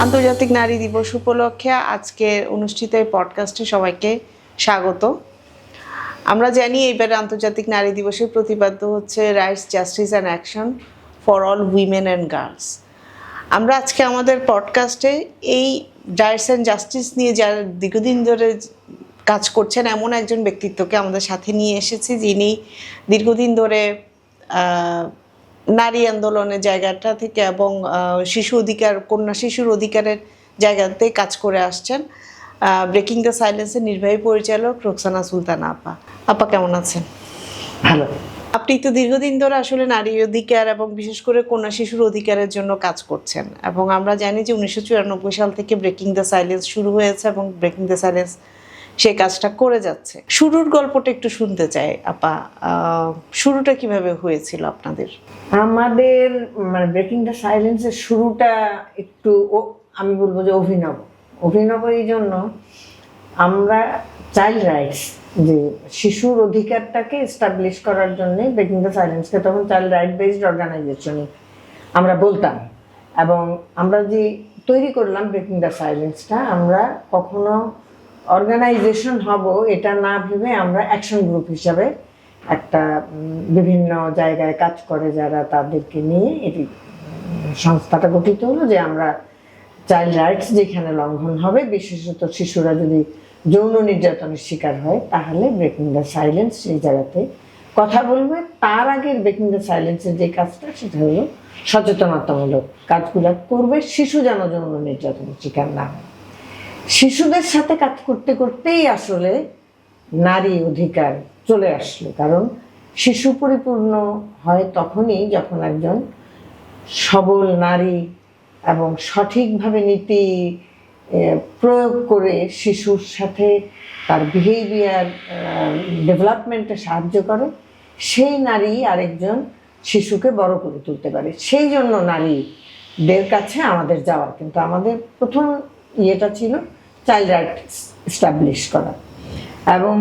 আন্তর্জাতিক নারী দিবস উপলক্ষে আজকে অনুষ্ঠিত এই পডকাস্টে সবাইকে স্বাগত। আমরা জানি এইবার আন্তর্জাতিক নারী দিবসের প্রতিপাদ্য হচ্ছে rights, justice and action for all women and girls. আমরা আজকে আমাদের পডকাস্টে এই রাইটস অ্যান্ড জাস্টিস নিয়ে যারা দীর্ঘদিন ধরে কাজ করছেন এমন একজন ব্যক্তিত্বকে আমাদের সাথে নিয়ে এসেছি, যিনি দীর্ঘদিন ধরে নারী আন্দোলনের জায়গাটা থেকে এবং শিশু অধিকার, কন্যা শিশুর অধিকারের জায়গাতে কাজ করে আসছেন। ব্রেকিং দ্য সাইলেন্সের নির্বাহী পরিচালক রোকসানা সুলতানা আপা কেমন আছেন? ভালো। আপনি তো দীর্ঘদিন ধরে আসলে নারী অধিকার এবং বিশেষ করে কন্যা শিশুর অধিকারের জন্য কাজ করছেন, এবং আমরা জানি যে 1994 সাল থেকে ব্রেকিং দ্য সাইলেন্স শুরু হয়েছে এবং ব্রেকিং দ্য সাইলেন্স সেই কাজটা করে যাচ্ছে। শুরুর গল্পটা একটু শুনতে চাই আপা, শুরুটা কিভাবে হয়েছিল আপনাদের? আমাদের মানে ব্রেকিং দ্য সাইলেন্সের শুরুটা একটু আমি বলবো যে অভিনব এই জন্য আমরা চাইল্ড রাইটস, যে শিশুর অধিকারটাকে এস্টাবলিশ করার জন্য ব্রেকিং দ্য সাইলেন্সকে তখন চাইল্ড রাইট বেসড অর্গানাইজেশনই আমরা বলতাম। এবং আমরা যে তৈরি করলাম ব্রেকিং দ্য সাইলেন্সটা, আমরা কখনো অর্গানাইজেশন হব এটা না ভেবে আমরা অ্যাকশন গ্রুপ হিসাবে একটা বিভিন্ন জায়গায় কাজ করে যারা, তাদেরকে নিয়ে এটি সংস্থাটা গঠিত হলো যে আমরা চাইল্ড রাইটস যেখানে লঙ্ঘন হবে, বিশেষত শিশুরা যদি যৌন নির্যাতনের শিকার হয়, তাহলে ব্রেকিং দ্য সাইলেন্স সেই জায়গাতে কথা বলবে। তার আগে ব্রেকিং দ্য সাইলেন্সের যে কাজটা সেটা হলো সচেতনতামূলক কাজগুলো করবে, শিশু যেন যৌন নির্যাতনের শিকার না হয়। শিশুদের সাথে কাজ করতে করতেই আসলে নারী অধিকার চলে আসলো, কারণ শিশু পরিপূর্ণ হয় তখনই যখন একজন সবল নারী এবং সঠিকভাবে নীতি প্রয়োগ করে শিশুর সাথে তার বিহেভিয়ার ডেভেলপমেন্টে সাহায্য করে, সেই নারী আরেকজন শিশুকে বড় করে তুলতে পারে। সেই জন্য নারীদের কাছে আমাদের যাওয়া, কিন্তু আমাদের প্রথম ইয়েটা ছিল চাইল্ড রাইট এস্টাবলিশ করা। এবং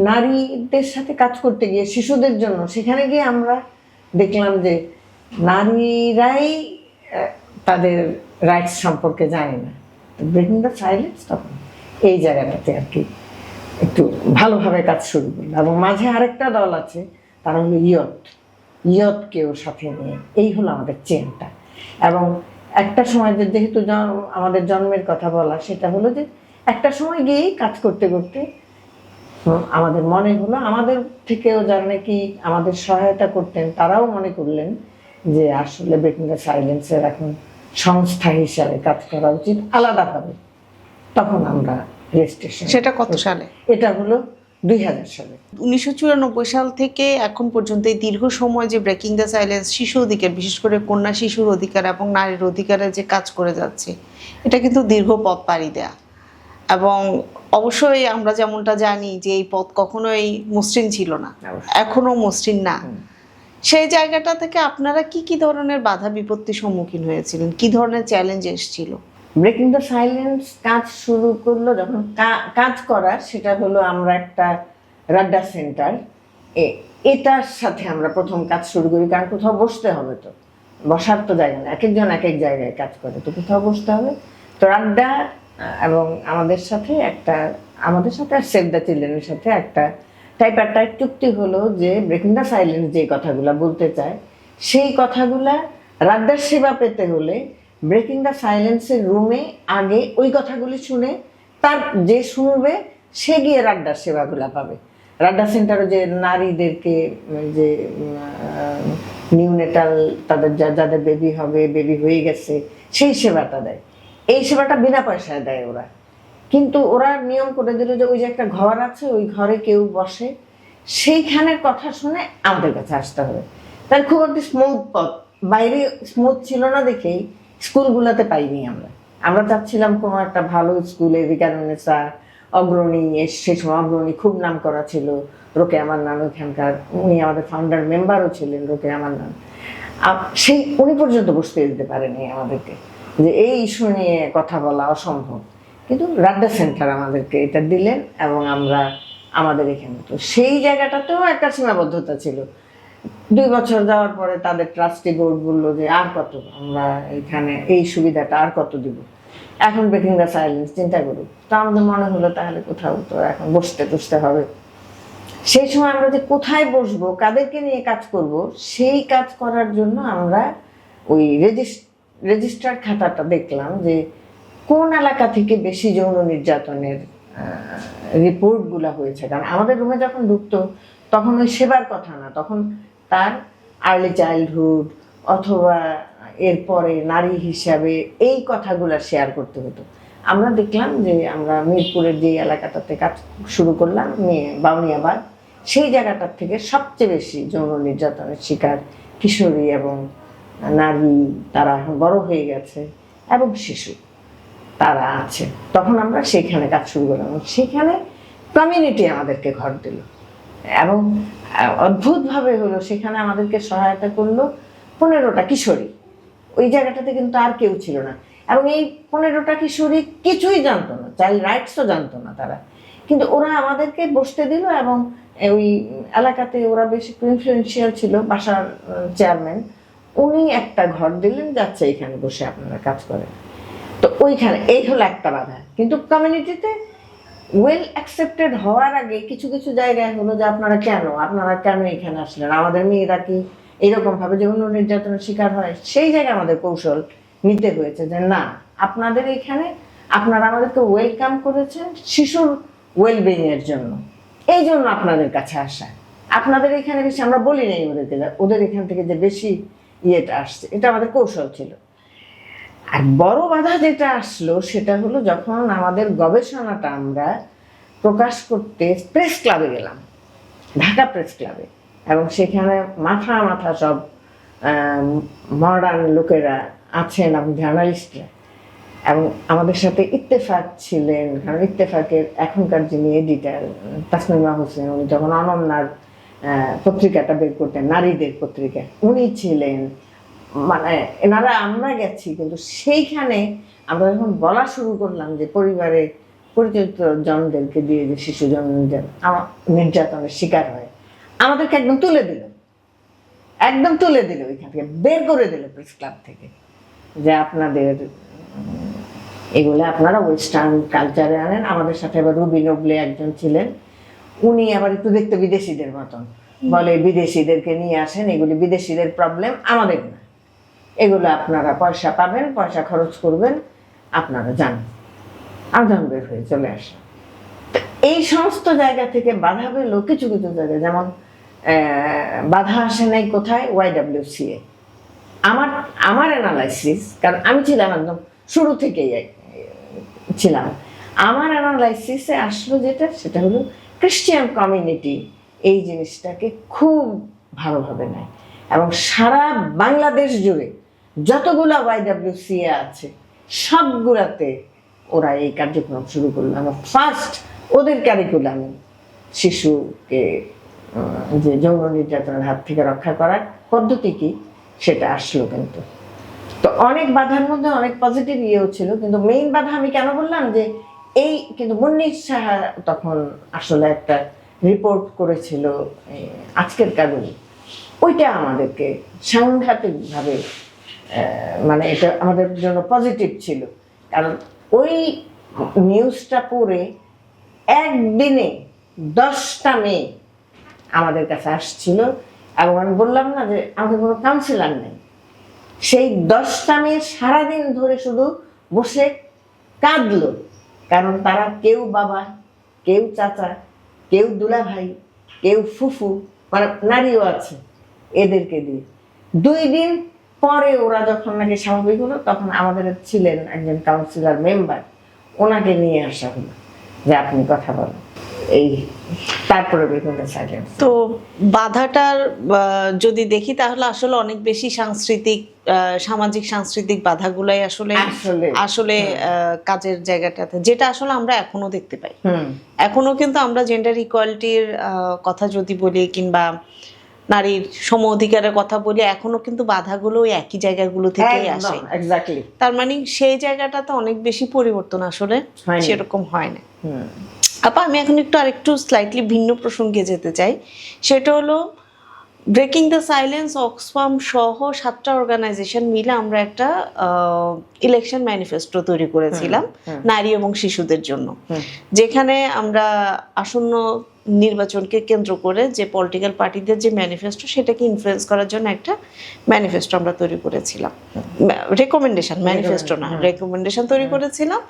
নারীদের সাথে কাজ করতে গিয়ে শিশুদের জন্য সেখানে গিয়ে আমরা দেখলাম যে নারীরাই তাদের রাইটস সম্পর্কে জানে না। ব্রেকিং দ্য সাইলেন্স তখন এই জায়গাটাতে আর কি একটু ভালোভাবে কাজ শুরু করলো। এবং মাঝে আরেকটা দল আছে, তারা হলো ইয়তকেও সাথে নিয়ে, এই হলো আমাদের চেনটা। এবং একটা সময় যেহেতু আমাদের জন্মের কথা বলা, সেটা হলো যে একটা সময় গিয়েই কাজ করতে করতে আমাদের মনে হলো, আমাদের থেকেও যারা নাকি আমাদের সহায়তা করতেন তারাও মনে করলেন যে আসলে ব্রেকিং দ্য সাইলেন্সের এখন সংস্থা হিসাবে কাজ করা উচিত আলাদাভাবে। তখন আমরা রেজিস্ট্রেশন। সেটা কত সালে? এটা হলো 2000 সালে। 1994 সাল থেকে এখন পর্যন্ত এই দীর্ঘ সময় যে ব্রেকিং দ্য সাইলেন্স শিশু অধিকার, বিশেষ করে কন্যা শিশুর অধিকার এবং নারীর অধিকারের যে কাজ করে যাচ্ছে, এটা কিন্তু দীর্ঘ পথ পাড়ি দেয়া। এবং অবশ্যই আমরা যেমনটা জানি যে এই পথ কখনোই মসৃণ ছিল না, এখনো মসৃণ না। সেই জায়গাটা থেকে আপনারা কি কি ধরনের বাধা বিপত্তির সম্মুখীন হয়েছিলেন, কি ধরনের চ্যালেঞ্জ এসেছিল? ব্রেকিং দ্য সাইলেন্স কাজ শুরু করলো যখন কাজ করা, সেটা হলো আমরা একটা রাড্ডা সেন্টার, এটার সাথে আমরা প্রথম কাজ শুরু করি। কারণ কোথাও বসতে হবে, তো বসার তো জায়গা না, এক একজন এক এক জায়গায় কাজ করে, তো কোথাও বসতে হবে। তো রাড্ডা এবং আমাদের সাথে আর সেভ দ্য চিলড্রেনের সাথে একটা টাইপ চুক্তি হলো যে ব্রেকিং দ্য সাইলেন্স যে কথাগুলা বলতে চায়, সেই কথাগুলা রাড্ডার সেবা পেতে হলে ব্রেকিং দ্য সাইলেন্সের রুমে আগে ওই কথাগুলি শুনে তার যে শুনবে সে গিয়ে রাড্ডার সেবাগুলা পাবে। রাড্ডা সেন্টারে যে নারীদেরকে যে নিউনেটাল, তাদের যাদের বেবি হয়ে গেছে, সেই সেবাটা দেয়। এই সেবাটা বিনা পয়সায় দেয় ওরা, কিন্তু ওরা নিয়ম করে দিল যে ওই যে একটা ঘর আছে, ওই ঘরে কেউ বসে, সেইখানের কথা শুনে আমাদের কাছে আসতে হবে। তার খুব একটা স্মুথ পথ, বাইরে স্মুথ ছিল না দেখেই স্কুলগুলোতে পাইনি আমরা চাচ্ছিলাম কোনো একটা ভালো স্কুলে, ভিকারুন্নেসা অগ্রণী, সেই সময় অগ্রণী খুব নাম করা ছিল রোকেয়া মান্নান, ওইখানকার উনি আমাদের ফাউন্ডার মেম্বারও ছিলেন রোকেয়া মান্নান। সেই উনি পর্যন্ত বসতে দিতে পারেনি আমাদেরকে, যে এই ইস্যু নিয়ে কথা বলা অসম্ভব। কিন্তু রাড্ডা সেন্টার আমাদেরকে এটা দিলেন, এবং আমরা আমাদের এখানে তো সেই জায়গাটাতেও একটা সীমাবদ্ধতা ছিল। 2 বছর যাওয়ার পরে তাদের ট্রাস্টি বোর্ড বললো যে আর কত, আমরা এখানে এই সুবিধাটা আর কত দিব। এখন ব্রেকিং দ্য সাইলেন্স চিন্তা করুক, তো আমাদের মনে হলো তাহলে কোথাও তো এখন বসতে হবে। সেই সময় আমরা যে কোথায় বসবো, কাদেরকে নিয়ে কাজ করব, সেই কাজ করার জন্য আমরা ওই রেজিস্টার খাতাটা দেখলাম যে কোন এলাকা থেকে বেশি যৌন নির্যাতনের রিপোর্টগুলো হয়েছে। কারণ আমাদের রুমে যখন ঢুকতো তখন ওই সেবার কথা না, তখন তার আর্লি চাইল্ডহুড অথবা এরপরে নারী হিসাবে এই কথাগুলো শেয়ার করতে হতো। আমরা দেখলাম যে আমরা মিরপুরের যে এলাকাটাতে কাজ শুরু করলাম, বাউনিয়াবাদ, সেই জায়গাটার থেকে সবচেয়ে বেশি যৌন নির্যাতনের শিকার কিশোরী এবং নারী, তারা বড় হয়ে গেছে, এবং শিশু তারা আছে। তখন আমরা সেইখানে কাজ শুরু করলাম, সেখানে কমিউনিটি আমাদেরকে ঘর দিল এবং অদ্ভুতভাবে হলো সেখানে আমাদেরকে সহায়তা করলো 15টা কিশোরী। ওই জায়গাটাতে কিন্তু আর কেউ ছিল না, এবং এই 15টা কিশোরী কিছুই জানতো না, চাইল্ড রাইটসও জানতো না তারা, কিন্তু ওরা আমাদেরকে বসতে দিল। এবং ওই এলাকাতে ওরা বেশি ইনফ্লুয়েন্সিয়াল ছিল, বাসার চেয়ারম্যান, উনি একটা ঘর দিলেন, যাচ্ছে এখানে বসে আপনারা কাজ করেন। তো ওইখানে এই হলো একটা বাধা। কিন্তু কমিউনিটিতে ওয়েল অ্যাকসেপ্টেড হওয়ার আগে কিছু কিছু জায়গায় হলো যে আপনারা কেন এখানে আসলেন, আমাদের মেয়েরা কি এইরকম ভাবে যৌন নির্যাতনের শিকার হয়, সেই জায়গায় আমাদের কৌশল নিতে হয়েছে যে না, আপনাদের এখানে আপনারা আমাদেরকে ওয়েলকাম করেছেন শিশুর ওয়েলবিং এর জন্য, এই জন্য আপনাদের কাছে আসা। আপনাদের এখানে বেশি আমরা বলি নাই ওদেরকে, ওদের এখান থেকে যে বেশি ইয়েটা আসছে, এটা আমাদের কৌশল ছিল। আর বড় বাধা যেটা আসলো সেটা হলো যখন আমাদের গবেষণাটা আমরা প্রকাশ করতে প্রেস ক্লাবে গেলাম, ঢাকা প্রেস ক্লাবে, এবং সেখানে মাথা সব মডার্ন লোকেরা আছেন এবং জার্নালিস্টরা, এবং আমাদের সাথে ইত্তেফাক ছিলেন। কারণ ইত্তেফাকের এখনকার যিনি এডিটার তাসমিমা হোসেন, উনি যখন অনন্যার পত্রিকাটা বের করতেন, নারীদের পত্রিকা, উনি ছিলেন। মানে এনারা, আমরা গেছি, কিন্তু সেইখানে আমরা যখন বলা শুরু করলাম যে পরিবারে পরিচিত জনদেরকে দিয়ে যে শিশু যৌন নির্যাতনের শিকার হয়, আমাদেরকে একদম তুলে দিল ওইখান থেকে বের করে দিল প্রেস ক্লাব থেকে, যে আপনাদের এগুলো আপনারা ওয়েস্টার্ন কালচারে আনেন। আমাদের সাথে আবার রুবি নোবলে একজন ছিলেন, উনি আবার একটু দেখতে বিদেশিদের মতন, বলে বিদেশিদেরকে নিয়ে আসেন, এগুলি বিদেশিদের প্রবলেম, আমাদের না, এগুলো আপনারা পয়সা পাবেন, পয়সা খরচ করবেন, আপনারা জানেন। আদান বের হয়ে চলে আসে। এই সমস্ত জায়গা থেকে বাধা পেল কিছু কিছু জায়গায়, যেমন বাধা আসে নাই কোথায়, YWCA। আমার অ্যানালাইসিস, কারণ আমি ছিলাম একদম শুরু থেকেই ছিলাম, আমার অ্যানালাইসিসে আসলো সেটা হলো খ্রিস্টিয়ান কমিউনিটি এই জিনিসটাকে খুব ভালোভাবে নেয়, এবং সারা বাংলাদেশ জুড়ে যতগুলা YWCA আছে সবগুলাতে ওরা এই কার্যক্রম শুরু করলো। আমার ফার্স্ট ওদের ক্যারিকুলামে শিশুকে যে যৌন নির্যাতনের হাত থেকে রক্ষা করার পদ্ধতি কি সেটা আসলো। কিন্তু তো অনেক বাধার মধ্যে অনেক পজিটিভ ইয়েও ছিল, কিন্তু মেইন বাধা আমি কেন বললাম যে এই, কিন্তু মুন্নির সাহা তখন আসলে একটা রিপোর্ট করেছিল আজকের কাগজে, ওইটা আমাদেরকে সাংঘাতিকভাবে, মানে এটা আমাদের জন্য পজিটিভ ছিল। কারণ ওই নিউজটা পড়ে একদিনে 10টা মেয়ে আমাদের কাছে আসছিল, এবং আমি বললাম না যে আমাদের কোনো কাউন্সিলার নেই, সেই 10টা মেয়ে সারাদিন ধরে শুধু বসে কাঁদলো। কারণ তারা কেউ বাবা, কেউ চাচা, কেউ দুলাভাই, কেউ ফুফু, মানে নারীও আছে, এদেরকে দিয়ে 2 দিন পরে ওরা যখন নাকি স্বাভাবিক হলো, তখন আমাদের ছিলেন একজন কাউন্সিলর মেম্বার, ওনাকে নিয়ে আসা হলো যে আপনি কথা বলেন। এই তারপরে বেগুনটা সাইলেন্স। তো বাধাটার যদি দেখি তাহলে আসলে অনেক বেশি সামাজিক সাংস্কৃতিক বাধাগুলাই আসলে কাজের জায়গাটাতে, যেটা আসলে আমরা এখনো দেখতে পাই। এখনো কিন্তু আমরা জেন্ডার ইকুয়ালিটির কথা যদি বলি, কিংবা নারীর সম অধিকারের কথা বলি, এখনো কিন্তু বাধাগুলো ওই একই জায়গাগুলো থেকেই আসে। এক্স্যাক্টলি। তার মানে সেই জায়গাটাতে অনেক বেশি পরিবর্তন আসলে সেরকম হয় না। আপা, আমি এখন আরেকটু স্লাইটলি ভিন্ন প্রসঙ্গে যেতে চাই। সেটা হলো ব্রেকিং দ্য সাইলেন্স, অক্সফাম সহ 7টা অর্গানাইজেশন মিলে আমরা একটা ইলেকশন ম্যানিফেস্টো তৈরি করেছিলাম নারী এবং শিশুদের জন্য, যেখানে আমরা আসন্ন নির্বাচনকে কেন্দ্র করে যে পলিটিক্যাল পার্টিদের যে ম্যানিফেস্টো সেটাকে ইনফ্লুয়েন্স করার জন্য একটা ম্যানিফেস্টো আমরা তৈরি করেছিলাম। রেকমেন্ডেশন, ম্যানিফেস্টো না, রেকমেন্ডেশন তৈরি করেছিলাম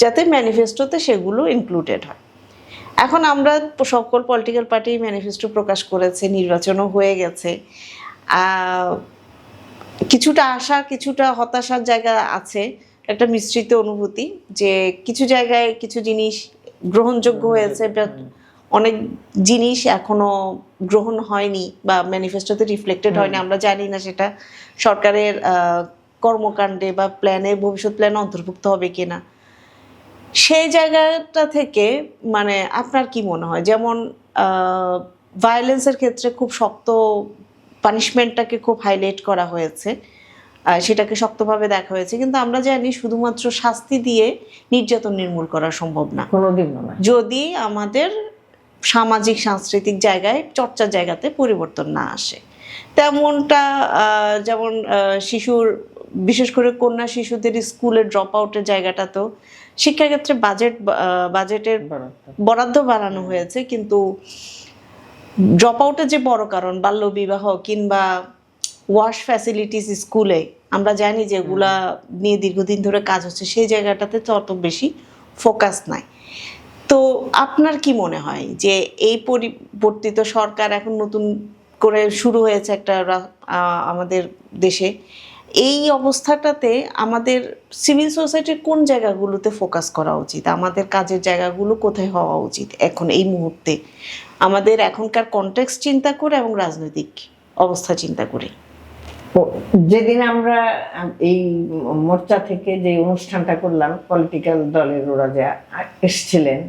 যাতে ম্যানিফেস্টোতে সেগুলো ইনক্লুডেড হয়। এখন আমরা সকল পলিটিক্যাল পার্টি ম্যানিফেস্টো প্রকাশ করেছে, নির্বাচনও হয়ে গেছে। কিছুটা আশা, কিছুটা হতাশার জায়গা আছে, একটা মিশ্রিত অনুভূতি যে কিছু জায়গায় কিছু জিনিস গ্রহণযোগ্য হয়েছে, বাট অনেক জিনিস এখনো গ্রহণ হয়নি বা ম্যানিফেস্টোতে রিফ্লেক্টেড হয়নি। আমরা জানি না সেটা সরকারের কর্মকাণ্ডে বা প্ল্যানে, ভবিষ্যৎ প্ল্যানে অন্তর্ভুক্ত হবে কিনা। সেই জায়গাটা থেকে মানে আপনার কি মনে হয়, যেমন ভায়োলেন্সের ক্ষেত্রে খুব শক্ত পানিশমেন্টটাকে খুব হাইলাইট করা হয়েছে, সেটাকে শক্তভাবে দেখা হয়েছে, কিন্তু আমরা জানি শুধুমাত্র শাস্তি দিয়ে নির্যাতন নির্মূল করা সম্ভব না, কোনোদিন না, যদি আমাদের সামাজিক সাংস্কৃতিক জায়গায়, চর্চার জায়গাতে পরিবর্তন না আসে। তেমনটা যেমন শিশুর, বিশেষ করে কন্যা শিশুদের স্কুলের ড্রপ আউটের জায়গাটাতেও শিক্ষাক্ষেত্রে বাজেটের বরাদ্দ বাড়ানো হয়েছে, কিন্তু ড্রপ আউটের যে বড় কারণ বাল্যবিবাহ কিংবা ওয়াশ ফ্যাসিলিটিস স্কুলে, আমরা জানি যে এগুলা নিয়ে দীর্ঘদিন ধরে কাজ হচ্ছে, সেই জায়গাটাতে তো অত বেশি ফোকাস নাই। তো আপনার কি মনে হয় যে এই পরিবর্তিত সরকার এখন নতুন করে শুরু হয়েছে একটা আমাদের দেশে, এই অবস্থাটাতে আমাদের সিভিল সোসাইটির কোন জায়গাগুলোতে ফোকাস করা উচিত, আমাদের কাজের জায়গাগুলো কোথায় হওয়া উচিত এখন এই মুহূর্তে, আমাদের এখনকার কনটেক্সট চিন্তা করে এবং রাজনৈতিক অবস্থা চিন্তা করে? যেদিন আমরা এই মোর্চা থেকে যে অনুষ্ঠানটা করলাম, পলিটিক্যাল দলের ওরা যে এসেছিলেন,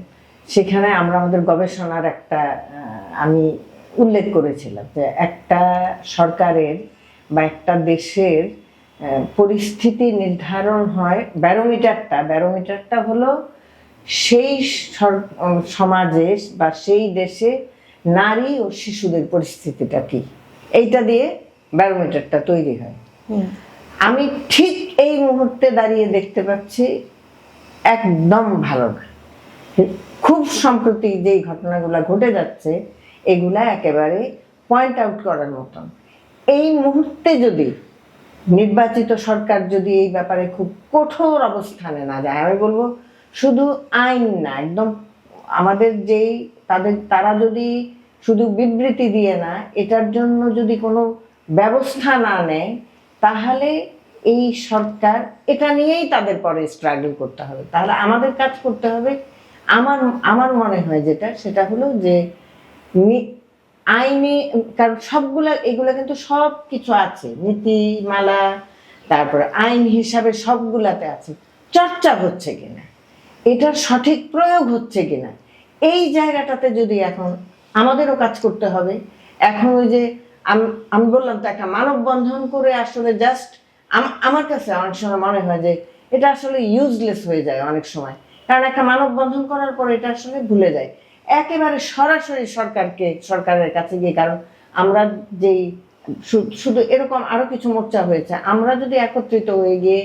সেখানে আমরা আমাদের গবেষণার একটা আমি উল্লেখ করেছিলাম যে একটা সরকারের বা একটা দেশের পরিস্থিতি নির্ধারণ হয় ব্যারোমিটারটা হলো সেই সমাজে বা সেই দেশে নারী ও শিশুদের পরিস্থিতিটা কি, এইটা দিয়ে ব্যারোমিটারটা তৈরি হয়। আমি ঠিক এই মুহূর্তে দাঁড়িয়ে দেখতে পাচ্ছি একদম ভালো না। খুব সম্প্রতি যেই ঘটনাগুলো ঘটে যাচ্ছে এগুলা একেবারে পয়েন্ট আউট করার মতন। এই মুহূর্তে যদি নির্বাচিত সরকার যদি এই ব্যাপারে খুব কঠোর অবস্থানে না যায়, আমি বলবো শুধু আইন না, একদম আমাদের যেই তারা যদি শুধু বিবৃতি দিয়ে না, এটার জন্য যদি কোনো ব্যবস্থা না নেয়, তাহলে এই সরকার এটা নিয়েই তাদের পরে স্ট্রাগল করতে হবে। তাহলে আমাদের কাজ করতে হবে, আমার মনে হয় সেটা হলো যে আইনি, কারণ এগুলা কিন্তু সব কিছু আছে, নীতিমালা, তারপরে আইন হিসাবে সবগুলাতে আছে, চর্চা হচ্ছে কিনা, এটার সঠিক প্রয়োগ হচ্ছে কিনা, এই জায়গাটাতে যদি এখন আমাদেরও কাজ করতে হবে। এখন ওই যে আমি বললাম তো, একটা মানববন্ধন করে আসলে জাস্ট আমার কাছে অনেক সময় মনে হয় যে এটা আসলে ইউজলেস হয়ে যায় অনেক সময়, কারণ একটা মানববন্ধন করার পর এটা আসলে ভুলে যায় একেবারে সরাসরি সরকারের কাছে গিয়ে। কারণ আমরা যেই শুধু এরকম আরো কিছু মোর্চা হয়েছে, আমরা যদি একত্রিত হয়ে গিয়ে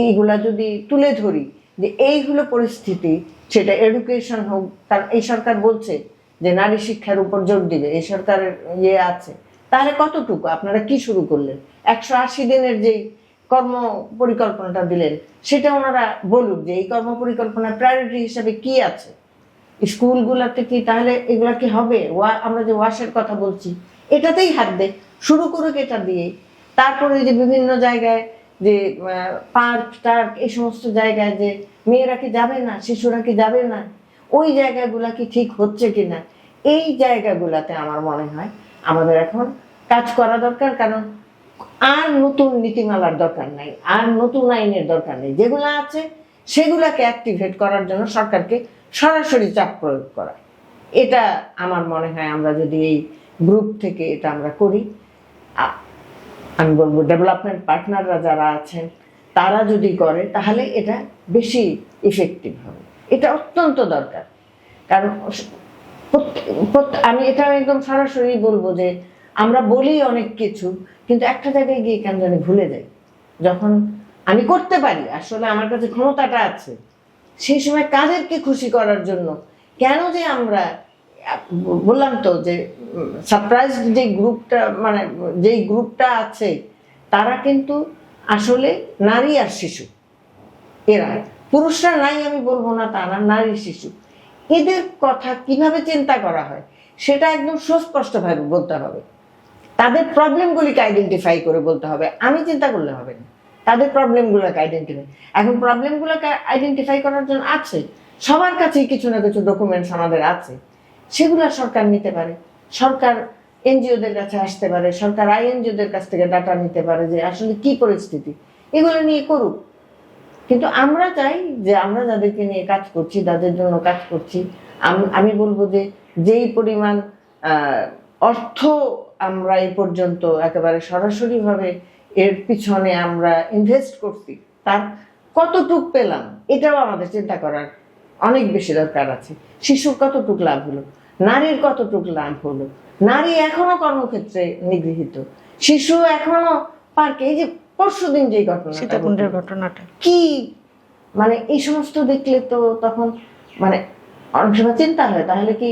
এইগুলা যদি তুলে ধরি যে এই হলো পরিস্থিতি, সেটা এডুকেশন হোক, কারণ এই সরকার বলছে যে নারী শিক্ষার উপর জোর দিবে, এই সরকারের আছে, তাহলে কতটুকু আপনারা কি শুরু করলেন? 180 দিনের যেই কর্ম পরিকল্পনাটা দিলেন, সেটা ওনারা বলুক যে এই কর্ম পরিকল্পনার প্রায়োরিটি হিসাবে কি আছে, স্কুলগুলোতে কি, তাহলে এগুলা কি হবে? আমরা যে ওয়াশের কথা বলছি, এটাতেই হাত দেয়, শুরু করুক এটা দিয়ে। তারপরে যে বিভিন্ন জায়গায় যে পার্ক টার্ক, এই সমস্ত জায়গায় যে মেয়েরা কি যাবে না, শিশুরা কি যাবে না, ওই জায়গাগুলা কি ঠিক হচ্ছে কিনা, এই জায়গাগুলাতে আমার মনে হয় আমাদের এখন কাজ করা দরকার। কারণ আর নতুন নীতিমালার দরকার নাই, আর নতুন আইনের দরকার নেই, যেগুলো আছে সেগুলাকে অ্যাক্টিভেট করার জন্য সরকারকে সরাসরি চাপ প্রয়োগ করা, এটা আমার মনে হয় আমরা যদি এই গ্রুপ থেকে এটা আমরা করি, আমি বলবো ডেভেলপমেন্ট পার্টনাররা যারা আছেন তারা যদি করে, তাহলে এটা বেশি ইফেক্টিভ হবে। এটা অত্যন্ত দরকার। কারণ আমি এটা একদম সরাসরি বলবো যে আমরা বলি অনেক কিছু, কিন্তু একটা জায়গায় গিয়ে কেন জানি ভুলে যাই। যখন আমি করতে পারি, আসলে আমার কাছে ক্ষমতাটা আছে, সেই সময় কাদেরকে খুশি করার জন্য কেন যে আমরা, বললাম তো যে সারপ্রাইজ যে গ্রুপটা, মানে যেই গ্রুপটা আছে তারা কিন্তু আসলে নারী আর শিশু। এরা পুরুষরা নাই আমি বলবো না, তারা নারী শিশু। এদের কথা কিভাবে চিন্তা করা হয় সেটা একদম সুস্পষ্টভাবে বলতে হবে। তাদের প্রবলেমগুলিকে আইডেন্টিফাই করে বলতে হবে, আমি চিন্তা করলে হবে না। তাদের প্রবলেমগুলোকে আইডেন্টিফাই, এখন প্রবলেমগুলোকে আইডেন্টিফাই করার জন্য আছে, সবার কাছেই কিছু না কিছু ডকুমেন্টস আমাদের আছে, সেগুলো সরকার নিতে পারে। সরকার এনজিওদের কাছে আসতে পারে, সরকার আইএনজিওদের কাছ থেকে ডাটা নিতে পারে যে আসলে কি পরিস্থিতি, এগুলো নিয়ে করুক। কিন্তু আমরা চাই যে আমরা যাদেরকে নিয়ে কাজ করছি, যাদের জন্য কাজ করছি, আমি বলবো যে যেই পরিমাণ অর্থ আমরা এই পর্যন্ত একেবারে সরাসরি ভাবে এর পিছনে আমরা ইনভেস্ট করছি, তার কতটুক পেলাম এটাও আমাদের চিন্তা করার অনেক বেশি দরকার আছে। শিশুর কতটুক লাভ হলো, নারীর কতটুক লাভ হলো, নারী এখনো কর্মক্ষেত্রে নিগৃহীত, শিশু এখনো পার্কে, এই যে পরশুদিন যে সীতাকুণ্ডের ঘটনাটা কি, মানে এই সমস্ত দেখলে তো তখন মানে অনেক সময় চিন্তা হয়, তাহলে কি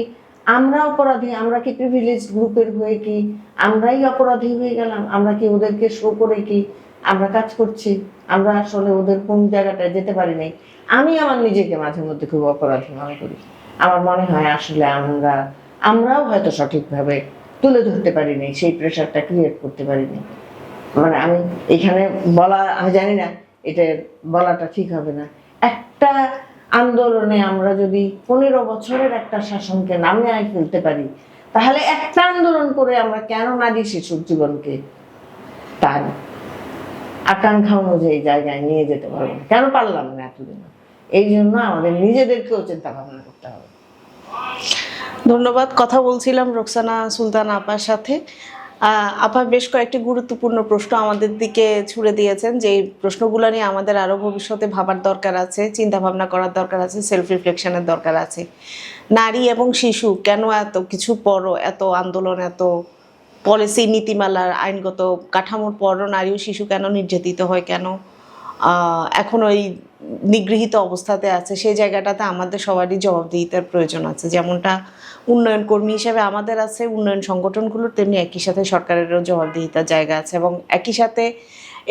আমরা অপরাধী? আমরা কি প্রিভিলেজ গ্রুপের হয়ে কি আমরাই অপরাধী হয়ে গেলাম? আমরা কি ওদেরকে শো করে কি আমরা কাজ করছি? আমরা আসলে ওদের কোন জায়গাটায় যেতে পারি নাই। আমি আমার নিজেকে মাঝে মধ্যে খুব অপরাধী মনে করি। আমার মনে হয় আসলে আমরাও হয়তো সঠিকভাবে তুলে ধরতে পারিনি, সেই প্রেশারটা ক্রিয়েট করতে পারিনি। মানে আমি এখানে বলা, আমি জানি না এটা বলাটা ঠিক হবে না, একটা আন্দোলনে আমরা যদি 15 বছরের একটা শাসনকে নামিয়ে ফেলতে পারি, তাহলে একটা আন্দোলন করে আমরা কেন নারী শিশুর জীবনকে তার আকাঙ্ক্ষা অনুযায়ী জায়গায় নিয়ে যেতে পারবো না? কেন পারলাম না এতদিন? এই জন্য আমাদের নিজেদেরকেও চিন্তা ভাবনা করতে হবে। ধন্যবাদ। কথা বলছিলাম রোকসানা সুলতান আপার সাথে। আপা বেশ কয়েকটি গুরুত্বপূর্ণ প্রশ্ন আমাদের দিকে ছুড়ে দিয়েছেন, যে প্রশ্নগুলো নিয়ে আমাদের আরো ভবিষ্যতে ভাবার দরকার আছে, চিন্তা ভাবনা করার দরকার আছে, সেলফ রিফ্লেকশনের দরকার আছে। নারী এবং শিশু কেন এত কিছু পরও, এত আন্দোলন, এত পলিসি, নীতিমালার, আইনগত কাঠামোর পরও নারী ও শিশু কেন নির্যাতিত হয়, কেন এখন ওই নিগৃহীত অবস্থাতে আছে, সেই জায়গাটাতে আমাদের সবারই জবাবদিহিতার প্রয়োজন আছে। যেমনটা উন্নয়ন কর্মী হিসেবে আমাদের আছে, উন্নয়ন সংগঠনগুলোর, তেমনি একই সাথে সরকারেরও জবাবদিহিতার জায়গা আছে। এবং একই সাথে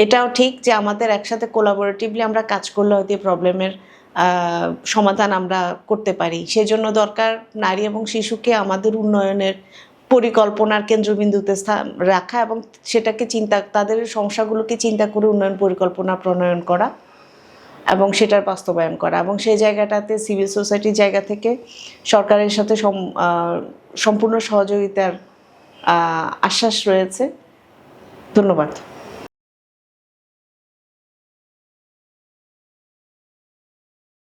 এটাও ঠিক যে আমাদের একসাথে কোলাবোরেটিভলি আমরা কাজ করলে হয়তো এই প্রবলেমের সমাধান আমরা করতে পারি। সেজন্য দরকার নারী এবং শিশুকে আমাদের উন্নয়নের পরিকল্পনার কেন্দ্রবিন্দুতে রাখা এবং সেটাকে তাদের সমস্যাগুলোকে চিন্তা করে উন্নয়ন পরিকল্পনা প্রণয়ন করা এবং সেটার বাস্তবায়ন করা। এবং সেই জায়গাটাতে সিভিল সোসাইটির জায়গা থেকে সরকারের সাথে সম্পূর্ণ সহযোগিতার আশ্বাস রয়েছে। ধন্যবাদ।